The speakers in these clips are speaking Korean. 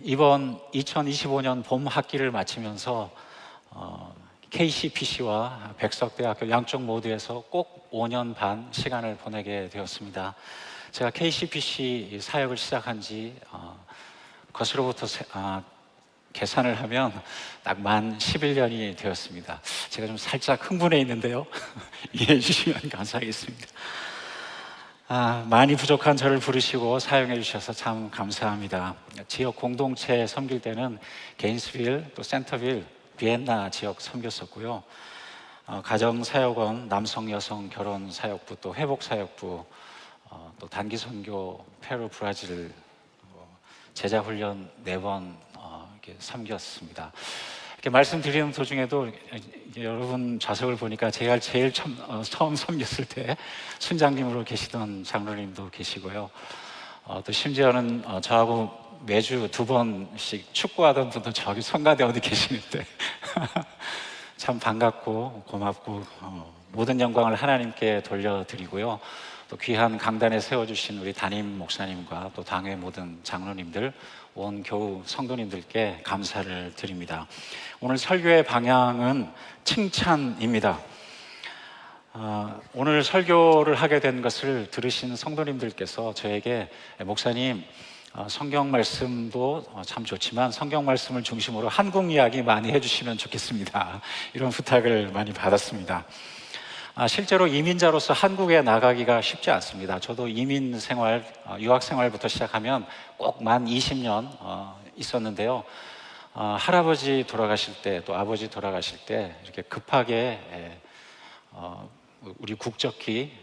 이번 2025년 봄 학기를 마치면서 KCPC와 백석대학교 양쪽 모두에서 꼭 5년 반 시간을 보내게 되었습니다. 제가 KCPC 사역을 시작한 지 것으로부터 계산을 하면 딱 만 11년이 되었습니다. 제가 좀 살짝 흥분해 있는데요. 이해해 주시면 감사하겠습니다. 많이 부족한 저를 부르시고 사용해 주셔서 참 감사합니다. 지역 공동체 섬길 때는 게인스빌, 또 센터빌, 비엔나 지역 섬겼었고요. 가정사역원, 남성, 여성, 결혼사역부, 또 회복사역부, 또 단기선교, 페루, 브라질, 제자훈련 4번 이렇게 섬겼습니다. 이렇게 말씀드리는 도중에도 여러분 좌석을 보니까 제가 제일 처음 섬겼을 때 순장님으로 계시던 장로님도 계시고요. 또 심지어는 저하고 매주 2번씩 축구하던 분도 저기 성가대 어디 계시는데 참 반갑고 고맙고 모든 영광을 하나님께 돌려드리고요. 또 귀한 강단에 세워주신 우리 담임 목사님과 또 당회 모든 장로님들, 온 교우 성도님들께 감사를 드립니다. 오늘 설교의 방향은 칭찬입니다. 오늘 설교를 하게 된 것을 들으신 성도님들께서 저에게 목사님, 성경 말씀도 참 좋지만 성경 말씀을 중심으로 한국 이야기 많이 해주시면 좋겠습니다. 이런 부탁을 많이 받았습니다. 실제로 이민자로서 한국에 나가기가 쉽지 않습니다. 저도 이민 생활, 유학 생활부터 시작하면 꼭 만 20년 있었는데요. 할아버지 돌아가실 때, 또 아버지 돌아가실 때 이렇게 급하게 우리 국적기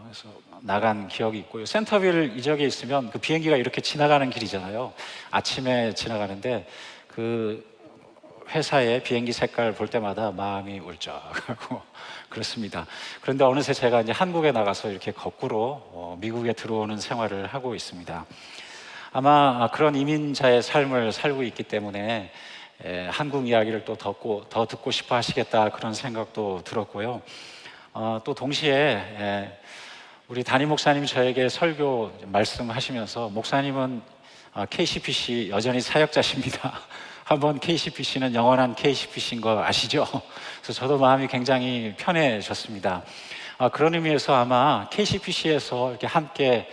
그래서 나간 기억이 있고요. 센터빌 이적에 있으면 그 비행기가 이렇게 지나가는 길이잖아요. 아침에 지나가는데 그 회사의 비행기 색깔 볼 때마다 마음이 울적하고 그렇습니다. 그런데 어느새 제가 이제 한국에 나가서 이렇게 거꾸로 미국에 들어오는 생활을 하고 있습니다. 아마 그런 이민자의 삶을 살고 있기 때문에 한국 이야기를 또 더 듣고 싶어 하시겠다 그런 생각도 들었고요. 또 동시에 우리 담임 목사님이 저에게 설교 말씀하시면서 목사님은 KCPC 여전히 사역자십니다. 한번 KCPC는 영원한 KCPC인 거 아시죠? 그래서 저도 마음이 굉장히 편해졌습니다. 그런 의미에서 아마 KCPC에서 이렇게 함께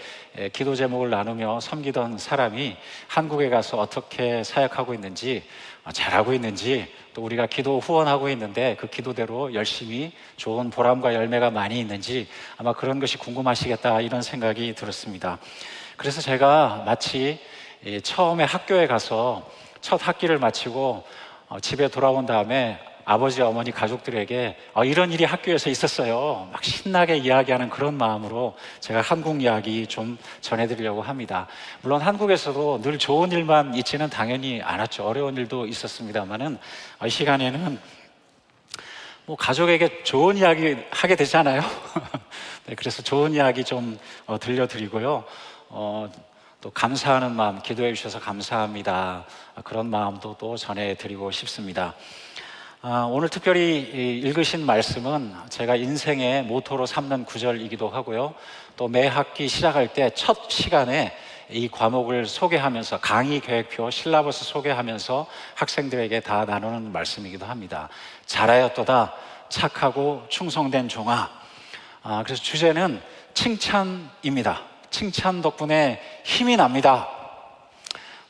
기도 제목을 나누며 섬기던 사람이 한국에 가서 어떻게 사역하고 있는지, 잘하고 있는지, 또 우리가 기도 후원하고 있는데 그 기도대로 열심히 좋은 보람과 열매가 많이 있는지 아마 그런 것이 궁금하시겠다 이런 생각이 들었습니다. 그래서 제가 마치 처음에 학교에 가서 첫 학기를 마치고 집에 돌아온 다음에 아버지, 어머니, 가족들에게 이런 일이 학교에서 있었어요. 막 신나게 이야기하는 그런 마음으로 제가 한국 이야기 좀 전해드리려고 합니다. 물론 한국에서도 늘 좋은 일만 있지는 당연히 않았죠. 어려운 일도 있었습니다만은 이 시간에는 뭐 가족에게 좋은 이야기 하게 되잖아요. 네, 그래서 좋은 이야기 좀 들려드리고요. 또 감사하는 마음, 기도해 주셔서 감사합니다. 그런 마음도 또 전해드리고 싶습니다. 오늘 특별히 읽으신 말씀은 제가 인생의 모토로 삼는 구절이기도 하고요. 또 매 학기 시작할 때 첫 시간에 이 과목을 소개하면서 강의 계획표, 실라버스 소개하면서 학생들에게 다 나누는 말씀이기도 합니다. 잘하였도다 착하고 충성된 종아. 그래서 주제는 칭찬입니다. 칭찬 덕분에 힘이 납니다.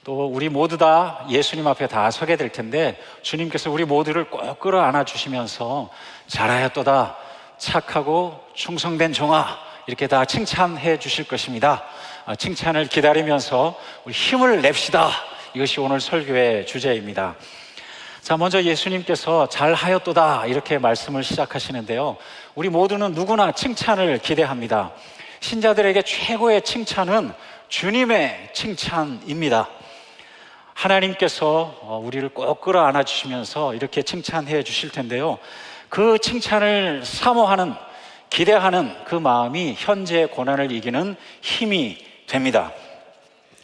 또 우리 모두 다 예수님 앞에 다 서게 될 텐데 주님께서 우리 모두를 꼭 끌어안아 주시면서 잘하였도다 착하고 충성된 종아 이렇게 다 칭찬해 주실 것입니다. 칭찬을 기다리면서 우리 힘을 냅시다. 이것이 오늘 설교의 주제입니다. 자, 먼저 예수님께서 잘하였도다 이렇게 말씀을 시작하시는데요. 우리 모두는 누구나 칭찬을 기대합니다. 신자들에게 최고의 칭찬은 주님의 칭찬입니다. 하나님께서 우리를 꼭 끌어안아 주시면서 이렇게 칭찬해 주실 텐데요. 그 칭찬을 사모하는, 기대하는 그 마음이 현재의 고난을 이기는 힘이 됩니다.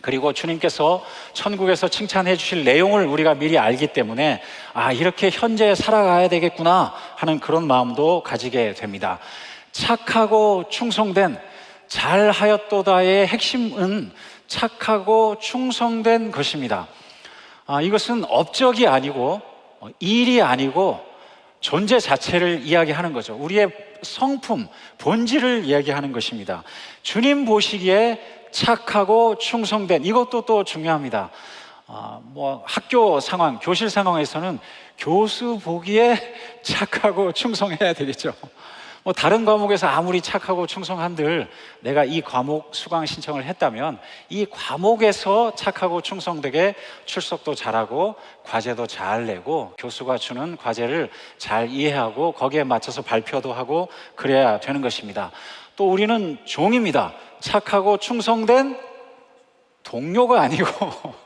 그리고 주님께서 천국에서 칭찬해 주실 내용을 우리가 미리 알기 때문에 이렇게 현재에 살아가야 되겠구나 하는 그런 마음도 가지게 됩니다. 착하고 충성된 잘하였도다의 핵심은 착하고 충성된 것입니다. 이것은 업적이 아니고 일이 아니고 존재 자체를 이야기하는 거죠. 우리의 성품, 본질을 이야기하는 것입니다. 주님 보시기에 착하고 충성된, 이것도 또 중요합니다. 학교 상황, 교실 상황에서는 교수 보기에 착하고 충성해야 되겠죠. 다른 과목에서 아무리 착하고 충성한들 내가 이 과목 수강 신청을 했다면 이 과목에서 착하고 충성되게 출석도 잘하고 과제도 잘 내고 교수가 주는 과제를 잘 이해하고 거기에 맞춰서 발표도 하고 그래야 되는 것입니다. 또 우리는 종입니다. 착하고 충성된 동료가 아니고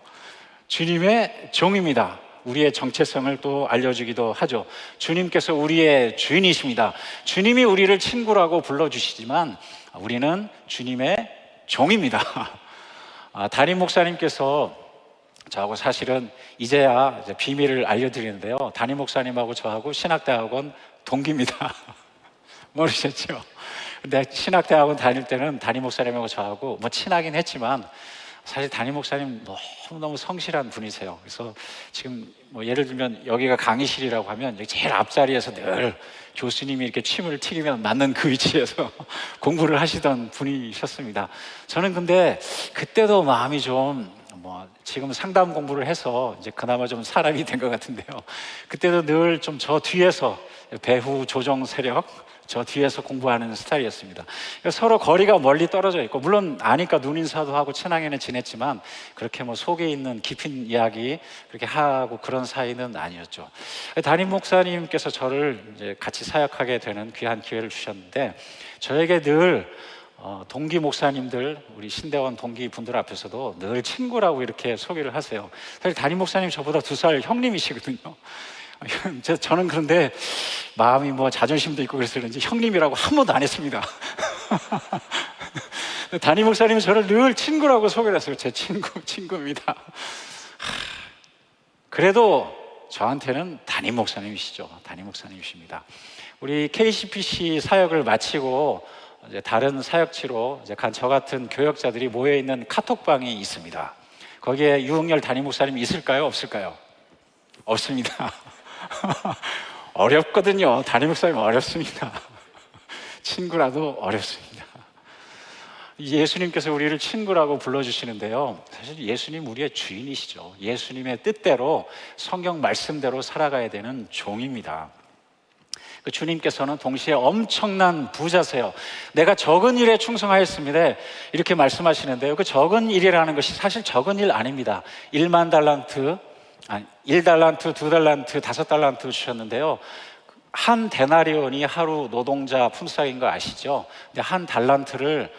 주님의 종입니다. 우리의 정체성을 또 알려주기도 하죠. 주님께서 우리의 주인이십니다. 주님이 우리를 친구라고 불러주시지만 우리는 주님의 종입니다. 담임 목사님께서 저하고 사실은 이제야 비밀을 알려드리는데요. 담임 목사님하고 저하고 신학대학원 동기입니다. 모르셨죠? 근데 신학대학원 다닐 때는 담임 목사님하고 저하고 친하긴 했지만 사실 담임 목사님 너무너무 성실한 분이세요. 그래서 지금 예를 들면 여기가 강의실이라고 하면 여기 제일 앞자리에서 늘 교수님이 이렇게 침을 튀기면 맞는 그 위치에서 공부를 하시던 분이셨습니다. 저는 근데 그때도 마음이 좀 지금 상담 공부를 해서 이제 그나마 좀 사람이 된 것 같은데요. 그때도 늘 좀 저 뒤에서 배후 조정 세력 저 뒤에서 공부하는 스타일이었습니다. 서로 거리가 멀리 떨어져 있고 물론 아니까 눈인사도 하고 친하게는 지냈지만 그렇게 속에 있는 깊은 이야기 그렇게 하고 그런 사이는 아니었죠. 담임 목사님께서 저를 이제 같이 사역하게 되는 귀한 기회를 주셨는데 저에게 늘 동기 목사님들, 우리 신대원 동기 분들 앞에서도 늘 친구라고 이렇게 소개를 하세요. 사실 담임 목사님 저보다 2살 형님이시거든요. 저는 그런데 마음이 자존심도 있고 그래서 그런지 형님이라고 한 번도 안 했습니다. 담임 목사님은 저를 늘 친구라고 소개를 했어요. 제 친구입니다. 그래도 저한테는 담임 목사님이시죠. 담임 목사님이십니다. 우리 KCPC 사역을 마치고 이제 다른 사역지로 이제 간 저 같은 교역자들이 모여있는 카톡방이 있습니다. 거기에 유흥열 담임 목사님이 있을까요? 없을까요? 없습니다. 어렵거든요. 담임 목사님 어렵습니다. 친구라도 어렵습니다. 예수님께서 우리를 친구라고 불러주시는데요. 사실 예수님 우리의 주인이시죠. 예수님의 뜻대로 성경 말씀대로 살아가야 되는 종입니다. 주님께서는 동시에 엄청난 부자세요. 내가 적은 일에 충성하였습니다. 이렇게 말씀하시는데요. 그 적은 일이라는 것이 사실 적은 일 아닙니다. 1만 달란트, 1달란트, 2달란트, 5달란트 주셨는데요. 한 데나리온이 하루 노동자 품삯인 거 아시죠? 근데 한 달란트를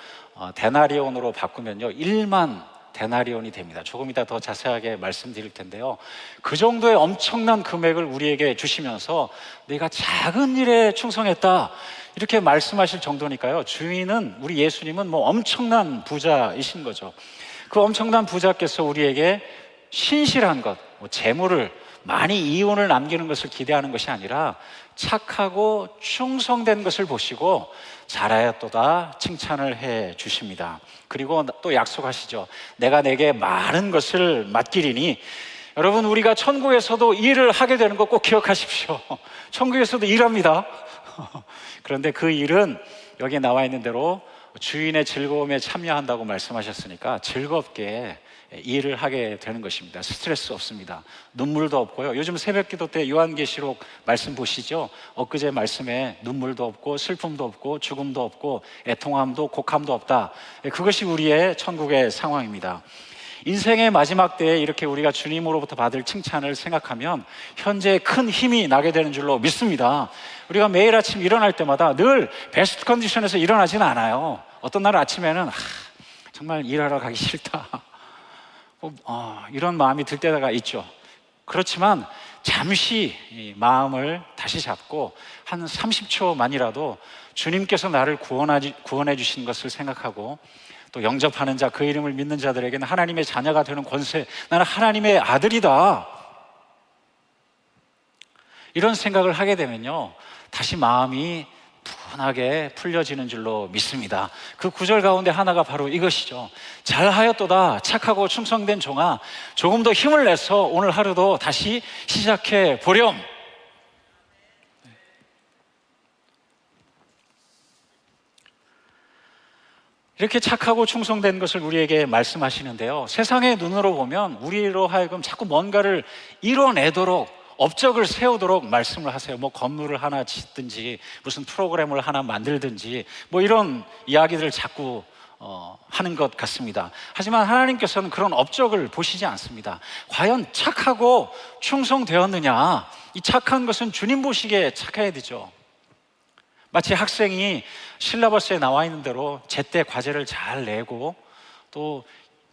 데나리온으로 바꾸면요 1만 데나리온이 됩니다. 조금 이따 더 자세하게 말씀드릴 텐데요. 그 정도의 엄청난 금액을 우리에게 주시면서 내가 작은 일에 충성했다 이렇게 말씀하실 정도니까요. 주인은 우리 예수님은 엄청난 부자이신 거죠. 그 엄청난 부자께서 우리에게 신실한 것, 재물을 많이 이윤을 남기는 것을 기대하는 것이 아니라 착하고 충성된 것을 보시고 잘하였도다 칭찬을 해 주십니다. 그리고 또 약속하시죠. 내가 내게 많은 것을 맡기리니. 여러분, 우리가 천국에서도 일을 하게 되는 거 꼭 기억하십시오. 천국에서도 일합니다. 그런데 그 일은 여기 나와 있는 대로 주인의 즐거움에 참여한다고 말씀하셨으니까 즐겁게 일을 하게 되는 것입니다. 스트레스 없습니다. 눈물도 없고요. 요즘 새벽기도 때 요한계시록 말씀 보시죠. 엊그제 말씀에 눈물도 없고 슬픔도 없고 죽음도 없고 애통함도 곡함도 없다. 그것이 우리의 천국의 상황입니다. 인생의 마지막 때에 이렇게 우리가 주님으로부터 받을 칭찬을 생각하면 현재 큰 힘이 나게 되는 줄로 믿습니다. 우리가 매일 아침 일어날 때마다 늘 베스트 컨디션에서 일어나지는 않아요. 어떤 날 아침에는 정말 일하러 가기 싫다, 이런 마음이 들 때가 있죠. 그렇지만 잠시 이 마음을 다시 잡고 한 30초만이라도 주님께서 나를 구원해 주신 것을 생각하고 또 영접하는 자, 그 이름을 믿는 자들에게는 하나님의 자녀가 되는 권세, 나는 하나님의 아들이다, 이런 생각을 하게 되면요 다시 마음이 푸근하게 풀려지는 줄로 믿습니다. 그 구절 가운데 하나가 바로 이것이죠. 잘하였도다 착하고 충성된 종아, 조금 더 힘을 내서 오늘 하루도 다시 시작해 보렴. 이렇게 착하고 충성된 것을 우리에게 말씀하시는데요, 세상의 눈으로 보면 우리로 하여금 자꾸 뭔가를 이뤄내도록, 업적을 세우도록 말씀을 하세요. 뭐 건물을 하나 짓든지 무슨 프로그램을 하나 만들든지 뭐 이런 이야기들을 자꾸 하는 것 같습니다. 하지만 하나님께서는 그런 업적을 보시지 않습니다. 과연 착하고 충성되었느냐? 이 착한 것은 주님 보시기에 착해야 되죠. 마치 학생이 실라버스에 나와 있는 대로 제때 과제를 잘 내고 또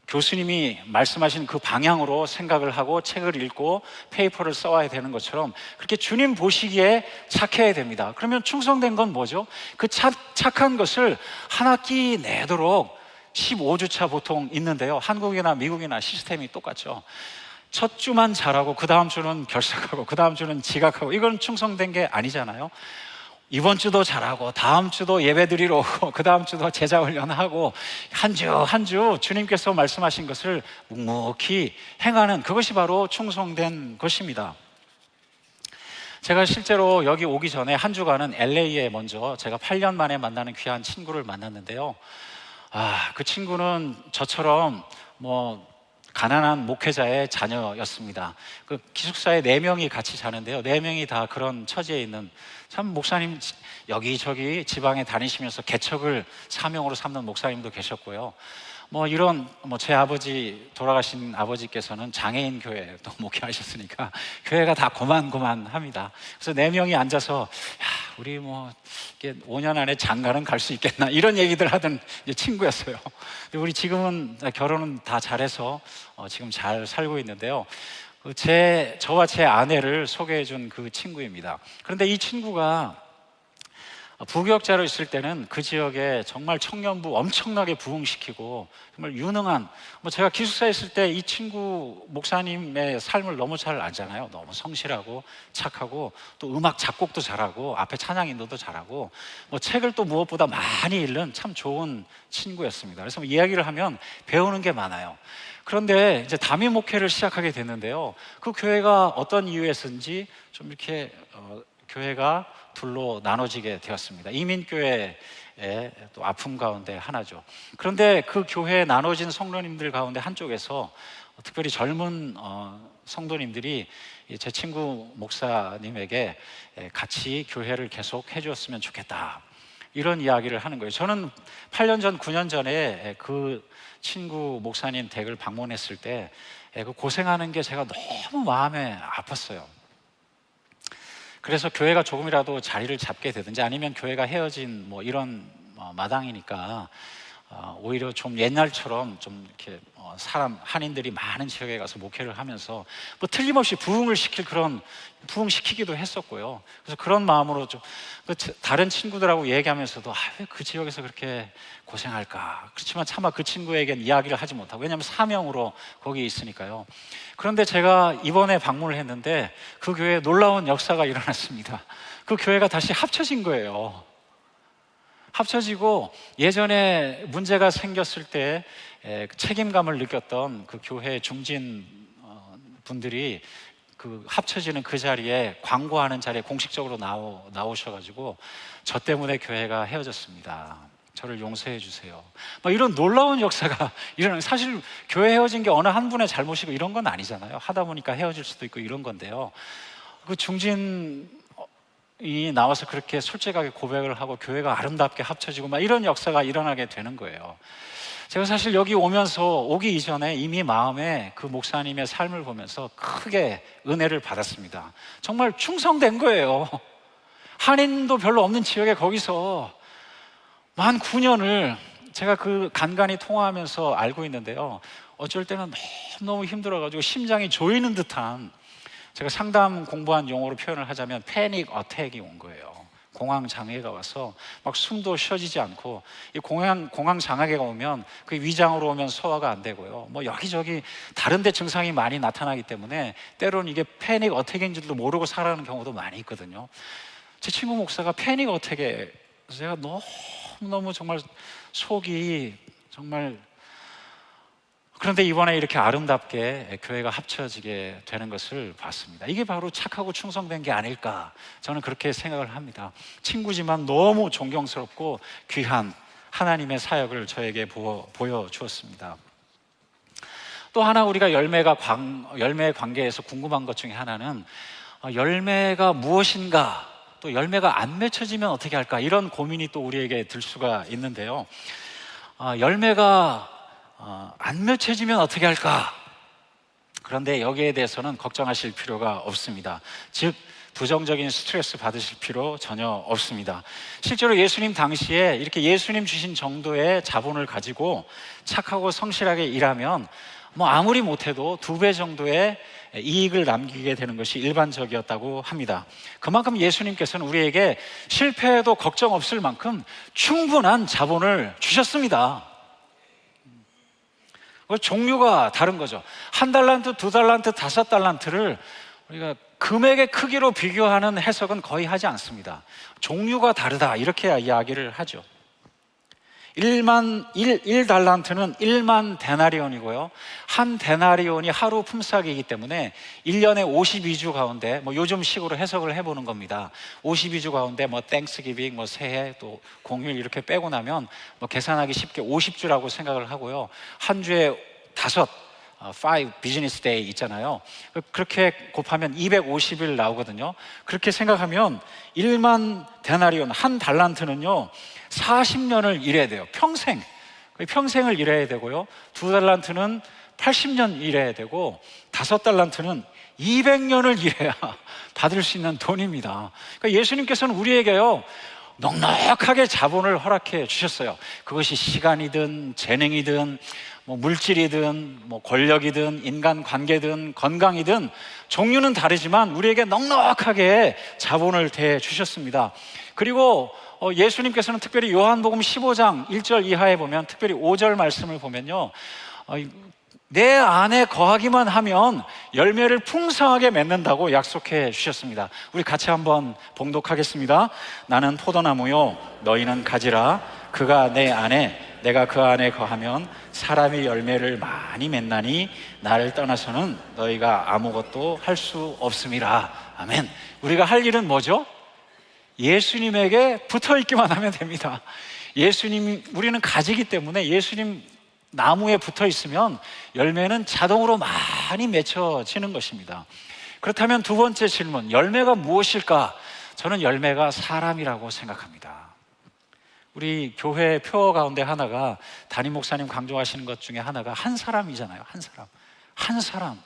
교수님이 말씀하신 그 방향으로 생각을 하고 책을 읽고 페이퍼를 써와야 되는 것처럼 그렇게 주님 보시기에 착해야 됩니다. 그러면 충성된 건 뭐죠? 그 착한 것을 한 학기 내도록 15주차 보통 있는데요, 한국이나 미국이나 시스템이 똑같죠. 첫 주만 잘하고 그 다음 주는 결석하고 그 다음 주는 지각하고, 이건 충성된 게 아니잖아요. 이번 주도 잘하고 다음 주도 예배 드리러 오고 그 다음 주도 제자 훈련하고 한 주 한 주 주님께서 말씀하신 것을 묵묵히 행하는, 그것이 바로 충성된 것입니다. 제가 실제로 여기 오기 전에 한 주간은 LA에 먼저 제가 8년 만에 만나는 귀한 친구를 만났는데요, 그 친구는 저처럼 가난한 목회자의 자녀였습니다. 그 기숙사에 4명이 같이 자는데요, 4명이 다 그런 처지에 있는, 참 목사님 여기저기 지방에 다니시면서 개척을 사명으로 삼는 목사님도 계셨고요. 제 아버지, 돌아가신 아버지께서는 장애인 교회도 목회하셨으니까 교회가 다 고만고만합니다. 그래서 4명이 앉아서 우리 5년 안에 장가는 갈 수 있겠나, 이런 얘기들 하던 친구였어요. 근데 우리 지금은 결혼은 다 잘해서 지금 잘 살고 있는데요, 저와 제 아내를 소개해 준 그 친구입니다. 그런데 이 친구가 부교역자로 있을 때는 그 지역에 정말 청년부 엄청나게 부흥시키고 정말 유능한, 제가 기숙사에 있을 때 이 친구 목사님의 삶을 너무 잘 알잖아요. 너무 성실하고 착하고 또 음악 작곡도 잘하고 앞에 찬양 인도도 잘하고 책을 또 무엇보다 많이 읽는 참 좋은 친구였습니다. 그래서 이야기를 하면 배우는 게 많아요. 그런데 이제 담임 목회를 시작하게 됐는데요, 그 교회가 어떤 이유에서인지 좀 이렇게 교회가 둘로 나눠지게 되었습니다. 이민교회의 또 아픔 가운데 하나죠. 그런데 그 교회에 나눠진 성도님들 가운데 한쪽에서 특별히 젊은 성도님들이 제 친구 목사님에게 같이 교회를 계속 해주었으면 좋겠다, 이런 이야기를 하는 거예요. 저는 8년 전, 9년 전에 그 친구 목사님 댁을 방문했을 때 그 고생하는 게 제가 너무 마음에 아팠어요. 그래서 교회가 조금이라도 자리를 잡게 되든지 아니면 교회가 헤어진 이런 마당이니까 오히려 좀 옛날처럼 좀 이렇게 한인들이 많은 지역에 가서 목회를 하면서 틀림없이 부흥시키기도 했었고요. 그래서 그런 마음으로 좀 다른 친구들하고 얘기하면서도 왜 그 지역에서 그렇게 고생할까. 그렇지만 차마 그 친구에겐 이야기를 하지 못하고, 왜냐하면 사명으로 거기에 있으니까요. 그런데 제가 이번에 방문을 했는데 그 교회에 놀라운 역사가 일어났습니다. 그 교회가 다시 합쳐진 거예요. 합쳐지고 예전에 문제가 생겼을 때 책임감을 느꼈던 그 교회 중진 분들이 그 합쳐지는 그 자리에, 광고하는 자리에 공식적으로 나오셔가지고 저 때문에 교회가 헤어졌습니다, 저를 용서해 주세요, 이런 놀라운 역사가 일어나는. 사실 교회 헤어진 게 어느 한 분의 잘못이고 이런 건 아니잖아요. 하다 보니까 헤어질 수도 있고 이런 건데요, 그 중진이 나와서 그렇게 솔직하게 고백을 하고 교회가 아름답게 합쳐지고 이런 역사가 일어나게 되는 거예요. 제가 사실 여기 오기 이전에 이미 마음에 그 목사님의 삶을 보면서 크게 은혜를 받았습니다. 정말 충성된 거예요. 한인도 별로 없는 지역에 거기서 만 9년을 제가 그 간간히 통화하면서 알고 있는데요, 어쩔 때는 너무 힘들어가지고 심장이 조이는 듯한, 제가 상담 공부한 용어로 표현을 하자면 패닉 어택이 온 거예요. 공황 장애가 와서 숨도 쉬어지지 않고, 이 공황 장애가 오면 그 위장으로 오면 소화가 안 되고요, 여기저기 다른 데 증상이 많이 나타나기 때문에 때로는 이게 패닉 어택인지도 모르고 살아가는 경우도 많이 있거든요. 제 친구 목사가 패닉 어택에 제가 너무너무 정말 속이 정말, 그런데 이번에 이렇게 아름답게 교회가 합쳐지게 되는 것을 봤습니다. 이게 바로 착하고 충성된 게 아닐까, 저는 그렇게 생각을 합니다. 친구지만 너무 존경스럽고 귀한 하나님의 사역을 저에게 보여주었습니다. 또 하나 우리가 열매의 관계에서 궁금한 것 중에 하나는 열매가 무엇인가, 또 열매가 안 맺혀지면 어떻게 할까, 이런 고민이 또 우리에게 들 수가 있는데요. 열매가 안 맺혀지면 어떻게 할까? 그런데 여기에 대해서는 걱정하실 필요가 없습니다. 즉 부정적인 스트레스 받으실 필요 전혀 없습니다. 실제로 예수님 당시에 이렇게 예수님 주신 정도의 자본을 가지고 착하고 성실하게 일하면 아무리 못해도 2배 정도의 이익을 남기게 되는 것이 일반적이었다고 합니다. 그만큼 예수님께서는 우리에게 실패해도 걱정 없을 만큼 충분한 자본을 주셨습니다. 종류가 다른 거죠. 1달란트, 2달란트, 5달란트를 우리가 금액의 크기로 비교하는 해석은 거의 하지 않습니다. 종류가 다르다, 이렇게 이야기를 하죠. 1달란트는 1만 데나리온이고요. 한 데나리온이 하루 품삯이기 때문에 1년에 52주 가운데 요즘 식으로 해석을 해보는 겁니다. 52주 가운데 땡스기빙, 새해, 또 공휴일 이렇게 빼고 나면 계산하기 쉽게 50주라고 생각을 하고요. 한 주에 5 비즈니스 데이 있잖아요. 그렇게 곱하면 250일 나오거든요. 그렇게 생각하면 1만 데나리온, 한 달란트는요 40년을 일해야 돼요. 평생을 일해야 되고요. 2달란트는 80년 일해야 되고 5달란트는 200년을 일해야 받을 수 있는 돈입니다. 그러니까 예수님께서는 우리에게요 넉넉하게 자본을 허락해 주셨어요. 그것이 시간이든 재능이든 물질이든 권력이든 인간관계든 건강이든 종류는 다르지만 우리에게 넉넉하게 자본을 대 주셨습니다. 그리고 예수님께서는 특별히 요한복음 15장 1절 이하에 보면, 특별히 5절 말씀을 보면요, 내 안에 거하기만 하면 열매를 풍성하게 맺는다고 약속해 주셨습니다. 우리 같이 한번 봉독하겠습니다. 나는 포도나무요 너희는 가지라. 그가 내 안에 내가 그 안에 거하면 사람이 열매를 많이 맺나니 나를 떠나서는 너희가 아무것도 할 수 없음이라. 아멘. 우리가 할 일은 뭐죠? 예수님에게 붙어 있기만 하면 됩니다. 우리는 가지기 때문에 예수님 나무에 붙어 있으면 열매는 자동으로 많이 맺혀지는 것입니다. 그렇다면 두 번째 질문, 열매가 무엇일까? 저는 열매가 사람이라고 생각합니다. 우리 교회 표 가운데 하나가, 담임 목사님 강조하시는 것 중에 하나가 한 사람이잖아요. 한 사람.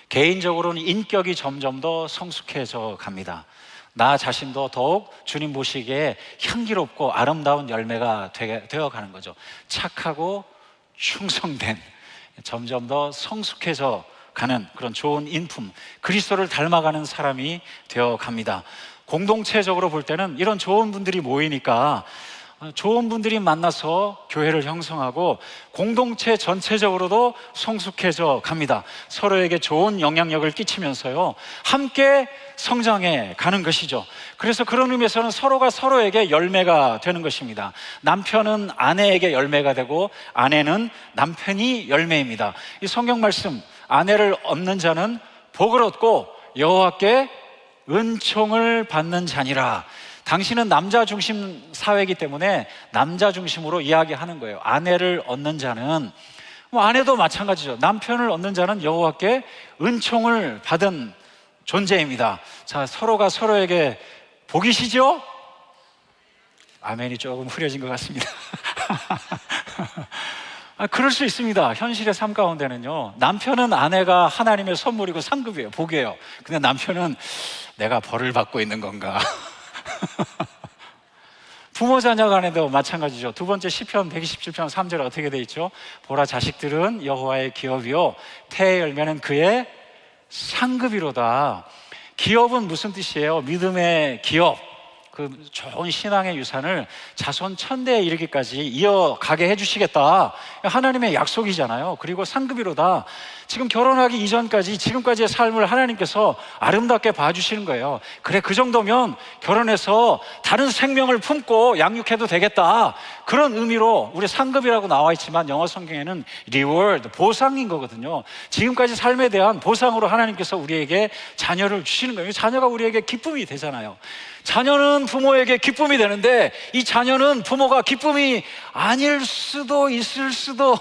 개인적으로는 인격이 점점 더 성숙해져 갑니다. 나 자신도 더욱 주님 보시기에 향기롭고 아름다운 열매가 되어가는 거죠. 착하고 충성된, 점점 더 성숙해져 가는 그런 좋은 인품, 그리스도를 닮아가는 사람이 되어갑니다. 공동체적으로 볼 때는 이런 좋은 분들이 모이니까 좋은 분들이 만나서 교회를 형성하고 공동체 전체적으로도 성숙해져 갑니다. 서로에게 좋은 영향력을 끼치면서요 함께 성장해 가는 것이죠. 그래서 그런 의미에서는 서로가 서로에게 열매가 되는 것입니다. 남편은 아내에게 열매가 되고 아내는 남편이 열매입니다. 이 성경 말씀, 아내를 얻는 자는 복을 얻고 여호와께 은총을 받는 자니라. 당신은 남자 중심 사회이기 때문에 남자 중심으로 이야기하는 거예요. 아내를 얻는 자는, 아내도 마찬가지죠. 남편을 얻는 자는 여호와께 은총을 받은 존재입니다. 자, 서로가 서로에게 복이시죠? 아멘이 조금 흐려진 것 같습니다. 그럴 수 있습니다. 현실의 삶 가운데는요, 남편은 아내가 하나님의 선물이고 상급이에요. 복이에요. 근데 남편은 내가 벌을 받고 있는 건가? 부모 자녀 간에도 마찬가지죠. 두 번째 시편 127편 3절에 어떻게 돼 있죠? 보라, 자식들은 여호와의 기업이요 태의 열매는 그의 상급이로다. 기업은 무슨 뜻이에요? 믿음의 기업. 그 좋은 신앙의 유산을 자손 천대에 이르기까지 이어가게 해주시겠다. 하나님의 약속이잖아요. 그리고 상급이로다. 지금 결혼하기 이전까지 지금까지의 삶을 하나님께서 아름답게 봐주시는 거예요. 그래, 그 정도면 결혼해서 다른 생명을 품고 양육해도 되겠다. 그런 의미로 우리 상급이라고 나와 있지만 영어 성경에는 reward, 보상인 거거든요. 지금까지 삶에 대한 보상으로 하나님께서 우리에게 자녀를 주시는 거예요. 자녀가 우리에게 기쁨이 되잖아요. 자녀는 부모에게 기쁨이 되는데 이 자녀는 부모가 기쁨이 아닐 수도 있을 수도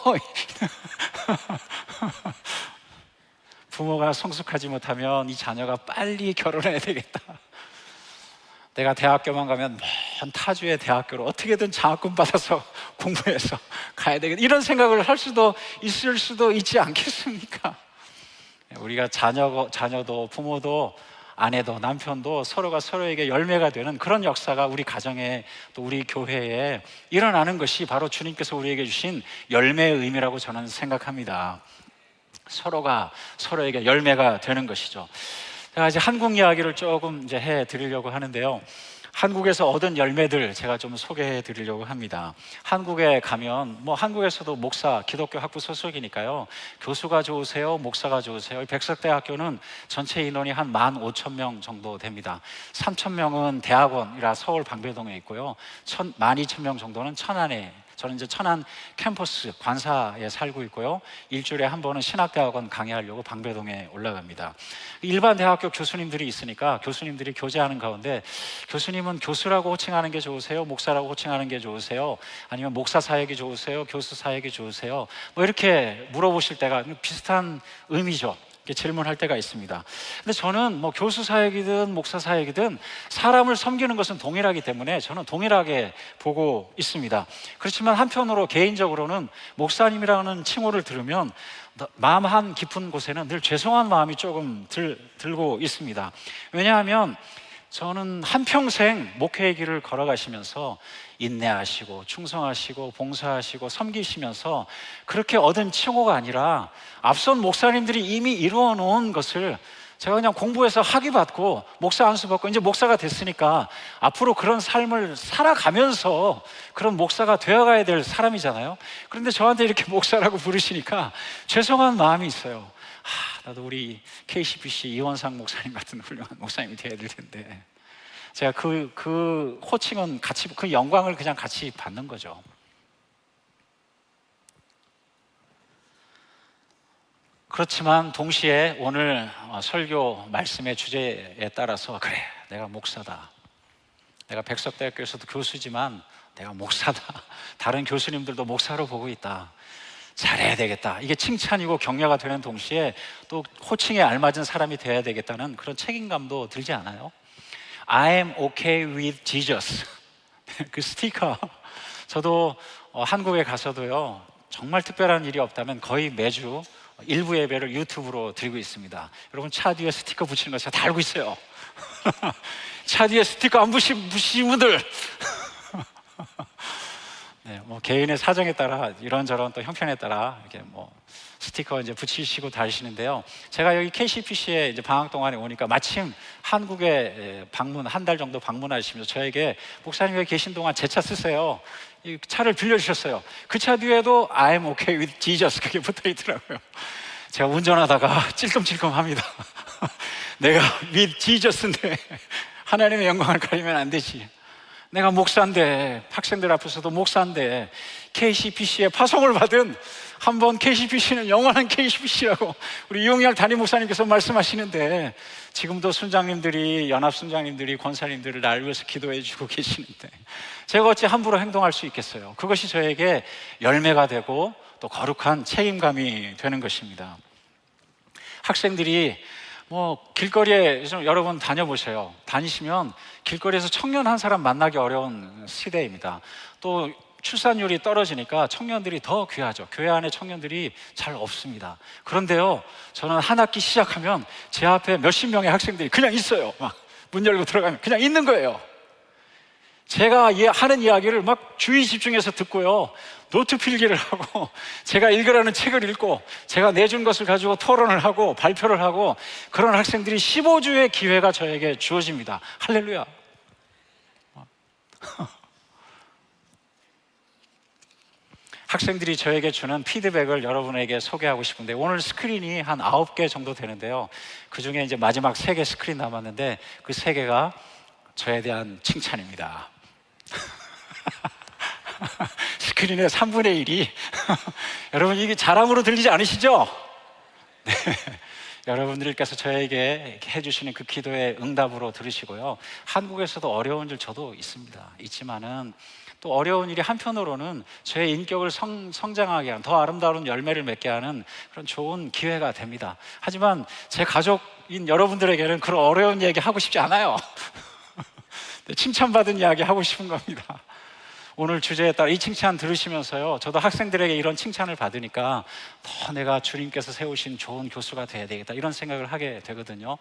부모가 성숙하지 못하면 이 자녀가 빨리 결혼해야 되겠다. 내가 대학교만 가면 먼 타주의 대학교로 어떻게든 장학금 받아서 공부해서 가야 되겠다. 이런 생각을 할 수도 있을 수도 있지 않겠습니까? 우리가 자녀도 부모도 아내도 남편도 서로가 서로에게 열매가 되는 그런 역사가 우리 가정에 또 우리 교회에 일어나는 것이 바로 주님께서 우리에게 주신 열매의 의미라고 저는 생각합니다. 서로가 서로에게 열매가 되는 것이죠. 제가 이제 한국 이야기를 조금 이제 해드리려고 하는데요. 한국에서 얻은 열매들 제가 좀 소개해 드리려고 합니다. 한국에 가면 한국에서도 목사, 기독교 학부 소속이니까요. 교수가 좋으세요? 목사가 좋으세요? 백석대학교는 전체 인원이 한 15,000명 정도 됩니다. 3,000명은 대학원이라 서울 방배동에 있고요. 12,000명 정도는 천안에, 저는 이제 천안 캠퍼스 관사에 살고 있고요. 일주일에 한 번은 신학대학원 강의하려고 방배동에 올라갑니다. 일반 대학교 교수님들이 있으니까 교수님들이 교제하는 가운데 교수님은 교수라고 호칭하는 게 좋으세요? 목사라고 호칭하는 게 좋으세요? 아니면 목사 사역이 좋으세요? 교수 사역이 좋으세요? 이렇게 물어보실 때가 비슷한 의미죠. 질문할 때가 있습니다. 근데 저는 교수 사역이든 목사 사역이든 사람을 섬기는 것은 동일하기 때문에 저는 동일하게 보고 있습니다. 그렇지만 한편으로 개인적으로는 목사님이라는 칭호를 들으면 마음 한 깊은 곳에는 늘 죄송한 마음이 조금 들고 있습니다. 왜냐하면 저는 한평생 목회의 길을 걸어가시면서 인내하시고 충성하시고 봉사하시고 섬기시면서 그렇게 얻은 칭호가 아니라 앞선 목사님들이 이미 이루어 놓은 것을 제가 그냥 공부해서 학위 받고 목사 안수 받고 이제 목사가 됐으니까 앞으로 그런 삶을 살아가면서 그런 목사가 되어가야 될 사람이잖아요. 그런데 저한테 이렇게 목사라고 부르시니까 죄송한 마음이 있어요. 나도 우리 KCBC 이원상 목사님 같은 훌륭한 목사님이 되어야 될 텐데 제가 그 호칭은 같이, 그 영광을 그냥 같이 받는 거죠. 그렇지만 동시에 오늘 설교 말씀의 주제에 따라서 그래, 내가 목사다. 내가 백석대학교에서도 교수지만 내가 목사다. 다른 교수님들도 목사로 보고 있다. 잘해야 되겠다. 이게 칭찬이고 격려가 되는 동시에 또 호칭에 알맞은 사람이 되어야 되겠다는 그런 책임감도 들지 않아요? I am okay with Jesus. 그 스티커. 저도 한국에 가서도요, 정말 특별한 일이 없다면 거의 매주 일부 예배를 유튜브로 드리고 있습니다. 여러분, 차 뒤에 스티커 붙이는 거 제가 다 알고 있어요. 차 뒤에 스티커 안 붙이신 분들. 네, 개인의 사정에 따라 이런저런 또 형편에 따라 이렇게 스티커 이제 붙이시고 다니시는데요. 제가 여기 KCPC에 이제 방학 동안에 오니까 마침 한국에 한 달 정도 방문하시면서 저에게 목사님 여기 계신 동안 제 차 쓰세요. 이 차를 빌려주셨어요. 그 차 뒤에도 I'm okay with Jesus 그게 붙어 있더라고요. 제가 운전하다가 찔끔찔끔합니다. 내가 with Jesus인데 하나님의 영광을 가리면 안 되지. 내가 목사인데, 학생들 앞에서도 목사인데, KCPC에 파송을 받은 한번 KCPC는 영원한 KCPC라고 우리 이용열 담임 목사님께서 말씀하시는데 지금도 순장님들이, 연합 순장님들이, 권사님들을 날 위해서 기도해 주고 계시는데 제가 어찌 함부로 행동할 수 있겠어요? 그것이 저에게 열매가 되고 또 거룩한 책임감이 되는 것입니다. 학생들이 길거리에 좀 여러분 다녀보세요. 다니시면 길거리에서 청년 한 사람 만나기 어려운 시대입니다. 또 출산율이 떨어지니까 청년들이 더 귀하죠. 교회 안에 청년들이 잘 없습니다. 그런데요, 저는 한 학기 시작하면 제 앞에 몇십 명의 학생들이 그냥 있어요. 막 문 열고 들어가면 그냥 있는 거예요. 제가 하는 이야기를 막 주의 집중해서 듣고요, 노트 필기를 하고 제가 읽으라는 책을 읽고 제가 내준 것을 가지고 토론을 하고 발표를 하고 그런 학생들이 15주의 기회가 저에게 주어집니다. 할렐루야. 학생들이 저에게 주는 피드백을 여러분에게 소개하고 싶은데, 오늘 스크린이 한 9개 정도 되는데요. 그 중에 이제 마지막 3개 스크린 남았는데, 그 3개가 저에 대한 칭찬입니다. 스크린의 3분의 1이 여러분, 이게 자랑으로 들리지 않으시죠? 네. 여러분들께서 저에게 해주시는 그 기도의 응답으로 들으시고요. 한국에서도 어려운 일 저도 있지만은 또 어려운 일이 한편으로는 저의 인격을 성장하게 하는, 더 아름다운 열매를 맺게 하는 그런 좋은 기회가 됩니다. 하지만 제 가족인 여러분들에게는 그런 어려운 얘기 하고 싶지 않아요. 칭찬받은 이야기 하고 싶은 겁니다. 오늘 주제에 따라 이 칭찬 들으시면서요, 저도 학생들에게 이런 칭찬을 받으니까 더 내가 주님께서 세우신 좋은 교수가 돼야 되겠다, 이런 생각을 하게 되거든요.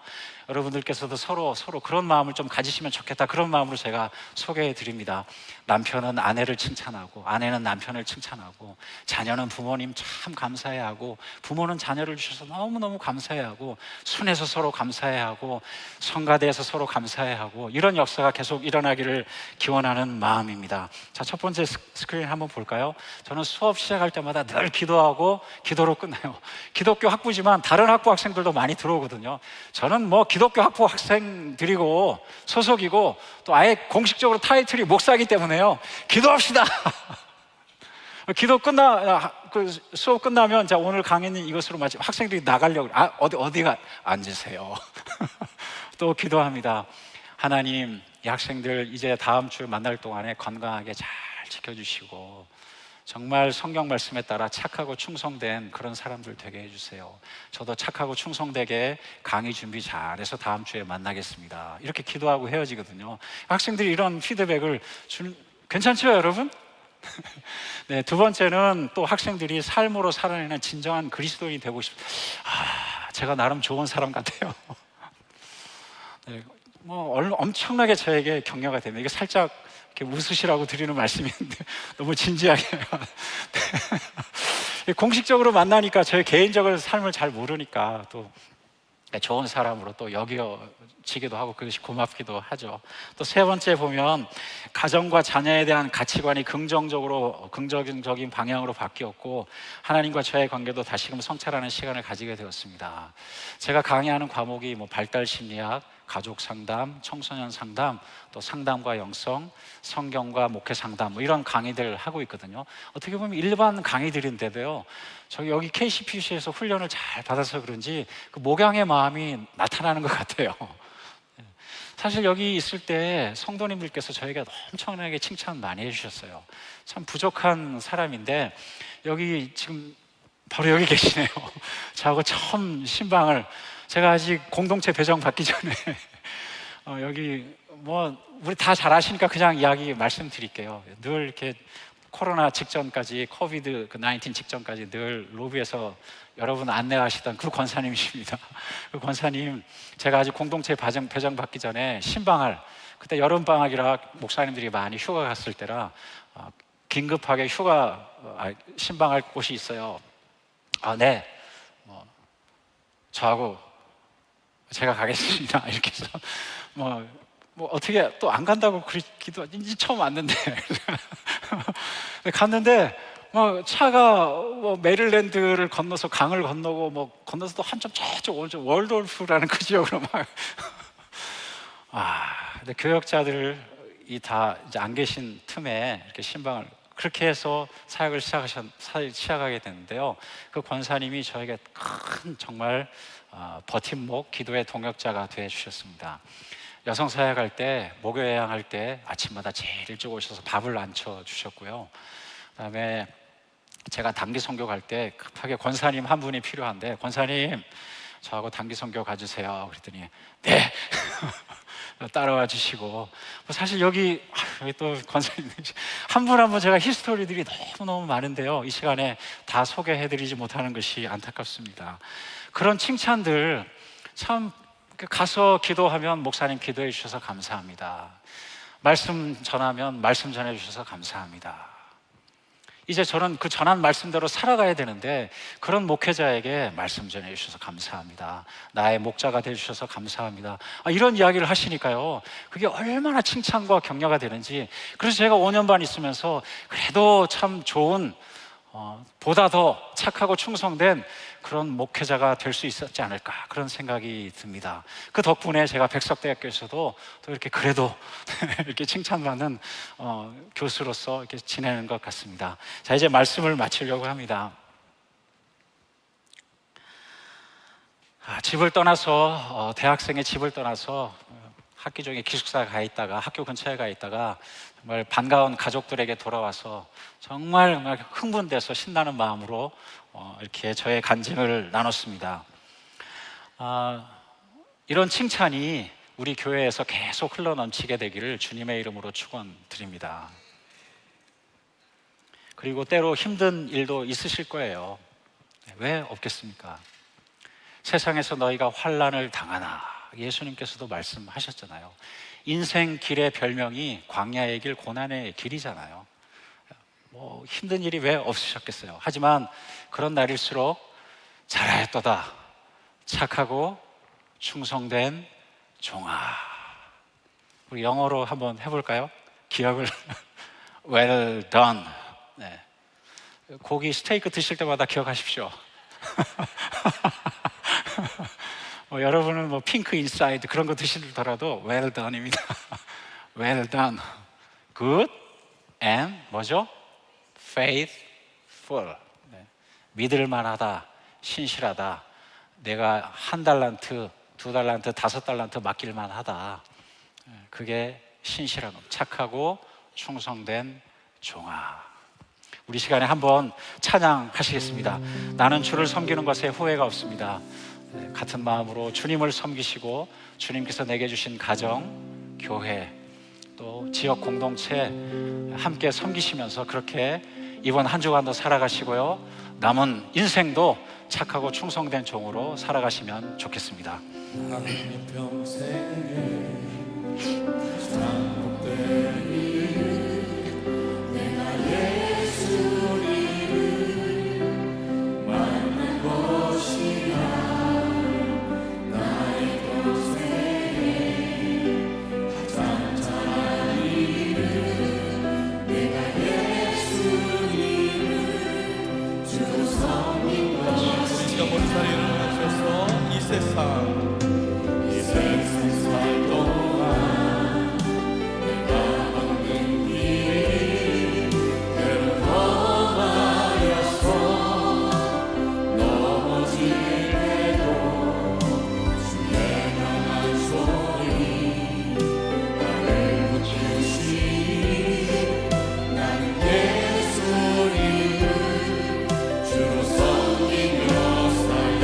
여러분들께서도 서로 그런 마음을 좀 가지시면 좋겠다, 그런 마음으로 제가 소개해 드립니다. 남편은 아내를 칭찬하고, 아내는 남편을 칭찬하고, 자녀는 부모님 참 감사해야 하고, 부모는 자녀를 주셔서 너무너무 감사해야 하고, 순에서 서로 감사해야 하고, 성가대에서 서로 감사해야 하고, 이런 역사가 계속 일어나기를 기원하는 마음입니다. 자, 첫 번째 스크린 한번 볼까요? 저는 수업 시작할 때마다 늘 기도하고 기도로 끝나요. 기독교 학부지만 다른 학부 학생들도 많이 들어오거든요. 저는 뭐 기독교 학부 학생들이고 소속이고 또 아예 공식적으로 타이틀이 목사이기 때문에요, 기도합시다. 수업 끝나면, 자, 오늘 강의는 이것으로 마치 학생들이 나가려고, 어디가 앉으세요. 또 기도합니다. 하나님, 이 학생들 이제 다음 주 만날 동안에 건강하게 잘 지켜주시고, 정말 성경 말씀에 따라 착하고 충성된 그런 사람들 되게 해주세요. 저도 착하고 충성되게 강의 준비 잘해서 다음 주에 만나겠습니다. 이렇게 기도하고 헤어지거든요. 학생들이 이런 피드백을 괜찮죠, 여러분? 네, 두 번째는 또 학생들이 삶으로 살아내는 진정한 그리스도인이 되고 제가 나름 좋은 사람 같아요. 네, 뭐 엄청나게 저에게 격려가 됩니다. 이게 살짝 이렇게 웃으시라고 드리는 말씀인데 너무 진지하게. 네. 공식적으로 만나니까 저의 개인적인 삶을 잘 모르니까 또 좋은 사람으로 또 여겨지기도 하고, 그것이 고맙기도 하죠. 또 세 번째 보면, 가정과 자녀에 대한 가치관이 긍정적인 방향으로 바뀌었고, 하나님과 저의 관계도 다시금 성찰하는 시간을 가지게 되었습니다. 제가 강의하는 과목이 발달 심리학, 가족 상담, 청소년 상담, 또 상담과 영성, 성경과 목회 상담, 이런 강의들을 하고 있거든요. 어떻게 보면 일반 강의들인데도요, 여기 KCPC에서 훈련을 잘 받아서 그런지 그 목양의 마음이 나타나는 것 같아요. 사실 여기 있을 때 성도님들께서 저에게 엄청나게 칭찬 많이 해주셨어요. 참 부족한 사람인데 여기 지금 바로 여기 계시네요. 저하고 처음 신방을, 제가 아직 공동체 배정 받기 전에 여기 우리 다 잘 아시니까 그냥 이야기 말씀드릴게요. 늘 이렇게 코로나 직전까지, 코비드 19 직전까지 늘 로비에서 여러분 안내하시던 그 권사님이십니다. 그 권사님, 제가 아직 공동체 배정 받기 전에 신방할, 그때 여름방학이라 목사님들이 많이 휴가 갔을 때라 긴급하게 신방할 곳이 있어요. 네, 저하고 제가 가겠습니다. 이렇게 해서 어떻게 또 안 간다고 그러기도, 이제 처음 왔는데 갔는데 차가 메릴랜드를 건너서 강을 건너고 건너서 또 한참 저쪽 월돌프라는 그 지역으로 근데 교역자들이 다 이제 안 계신 틈에 이렇게 신방을 그렇게 해서 사역을 시작하게 됐는데요. 그 권사님이 저에게 큰 정말 버팀목, 기도의 동역자가 되어 주셨습니다. 여성 사역할 때, 목요예양할 때 아침마다 제일 일찍 오셔서 밥을 안쳐 주셨고요. 그다음에 제가 단기 선교 갈 때 급하게 권사님 한 분이 필요한데, 권사님 저하고 단기 선교 가주세요. 그랬더니 네. 따라와 주시고, 사실 여기 또 권사님 한 분 한 분 제가 히스토리들이 너무너무 많은데요, 이 시간에 다 소개해드리지 못하는 것이 안타깝습니다. 그런 칭찬들, 참 가서 기도하면 목사님 기도해 주셔서 감사합니다. 말씀 전하면 말씀 전해 주셔서 감사합니다. 이제 저는 그 전한 말씀대로 살아가야 되는데 그런 목회자에게 말씀 전해주셔서 감사합니다. 나의 목자가 되어주셔서 감사합니다. 이런 이야기를 하시니까요, 그게 얼마나 칭찬과 격려가 되는지. 그래서 제가 5년 반 있으면서 그래도 참 좋은, 보다 더 착하고 충성된 그런 목회자가 될 수 있었지 않을까, 그런 생각이 듭니다. 그 덕분에 제가 백석대학교에서도 또 이렇게 그래도 이렇게 칭찬받는 교수로서 이렇게 지내는 것 같습니다. 자, 이제 말씀을 마치려고 합니다. 집을 떠나서, 대학생의 집을 떠나서 학기 중에 기숙사에 가 있다가, 학교 근처에 가 있다가 정말 반가운 가족들에게 돌아와서 정말 흥분돼서 신나는 마음으로 이렇게 저의 간증을 나눴습니다. 이런 칭찬이 우리 교회에서 계속 흘러넘치게 되기를 주님의 이름으로 축원드립니다. 그리고 때로 힘든 일도 있으실 거예요. 왜 없겠습니까? 세상에서 너희가 환난을 당하나, 예수님께서도 말씀하셨잖아요. 인생 길의 별명이 광야의 길, 고난의 길이잖아요. 힘든 일이 왜 없으셨겠어요? 하지만 그런 날일수록 잘하였도다, 착하고 충성된 종아. 우리 영어로 한번 해볼까요? 기억을 Well done. 네. 고기 스테이크 드실 때마다 기억하십시오. 여러분은 핑크 인사이드 그런 거 드시더라도 well done입니다. well done, good and 뭐죠? faithful. 네. 믿을만하다, 신실하다, 내가 1달란트, 2달란트, 5달란트 맡길만하다. 그게 신실한 것, 착하고 충성된 종아. 우리 시간에 한번 찬양하시겠습니다. 나는 주를 섬기는 것에 후회가 없습니다. 같은 마음으로 주님을 섬기시고 주님께서 내게 주신 가정, 교회, 또 지역 공동체 함께 섬기시면서 그렇게 이번 한 주간도 살아가시고요, 남은 인생도 착하고 충성된 종으로 살아가시면 좋겠습니다. 하나님 평생에 반복된 일, 내가 예수님을 만난 것이야. 나의 평생에 가장 잘한 일은 내가 예수님을 주로 섬긴 것이야. 우리 시간 모든 자리에 일어나셔서 이 세상 동안 내가 걷는 길이 괴로워하여서 넘어질 때도 주의 명한 소리 나를 붙이시니 나는 예수님을 주로 섬기며 살리.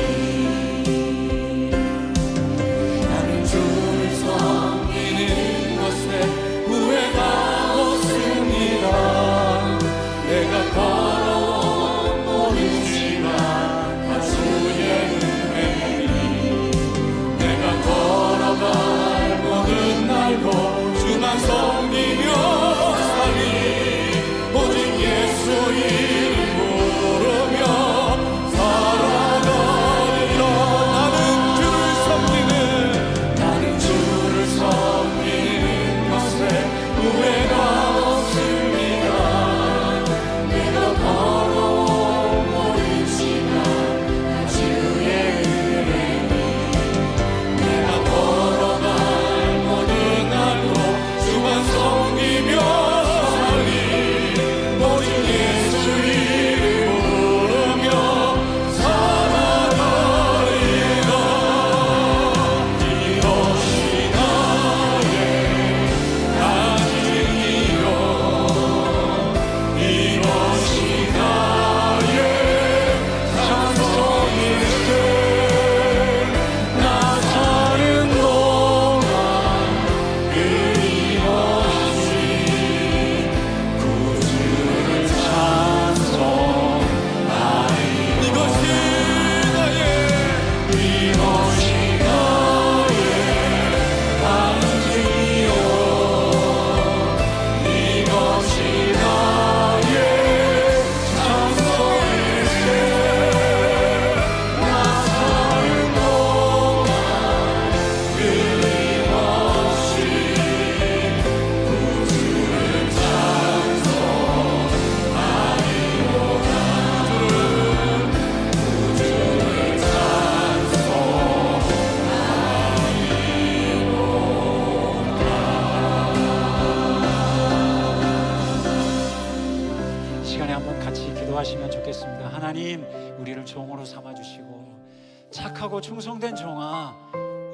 하나님, 우리를 종으로 삼아주시고 착하고 충성된 종아,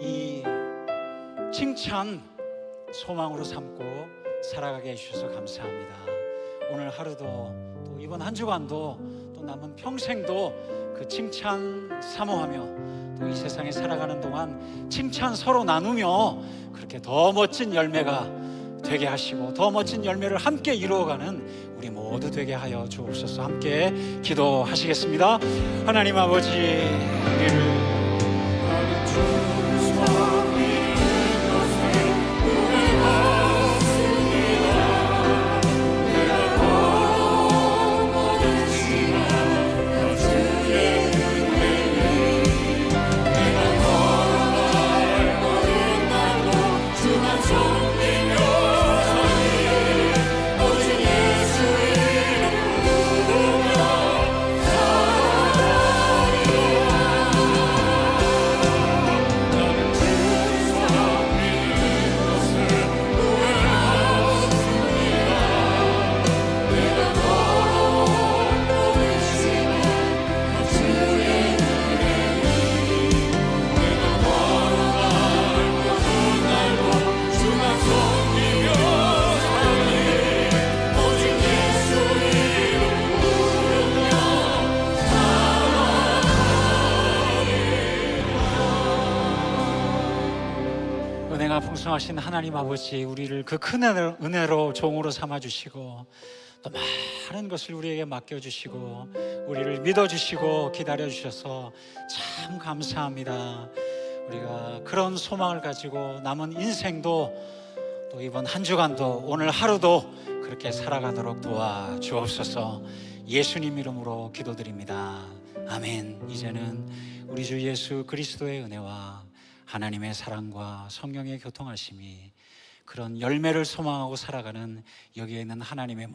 이 칭찬 소망으로 삼고 살아가게 해주셔서 감사합니다. 오늘 하루도 또 이번 한 주간도 또 남은 평생도 그 칭찬 사모하며 또 이 세상에 살아가는 동안 칭찬 서로 나누며 그렇게 더 멋진 열매가 되게 하시고 더 멋진 열매를 함께 이루어가는 우리 모두 되게 하여 주옵소서. 함께 기도하시겠습니다. 하나님 아버지, 우리를 은혜가 풍성하신 하나님 아버지, 우리를 그 큰 은혜로 종으로 삼아주시고 또 많은 것을 우리에게 맡겨주시고 우리를 믿어주시고 기다려주셔서 참 감사합니다. 우리가 그런 소망을 가지고 남은 인생도 또 이번 한 주간도 오늘 하루도 그렇게 살아가도록 도와주옵소서. 예수님 이름으로 기도드립니다. 아멘. 이제는 우리 주 예수 그리스도의 은혜와 하나님의 사랑과 성령의 교통하심이 그런 열매를 소망하고 살아가는 여기에 있는 하나님의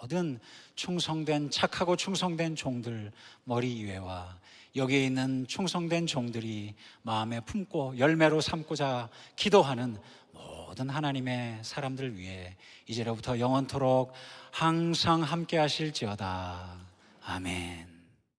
모든 충성된 착하고 충성된 종들 머리 위에와 여기에 있는 충성된 종들이 마음에 품고 열매로 삼고자 기도하는 모든 하나님의 사람들 위해 이제로부터 영원토록 항상 함께 하실지어다. 아멘.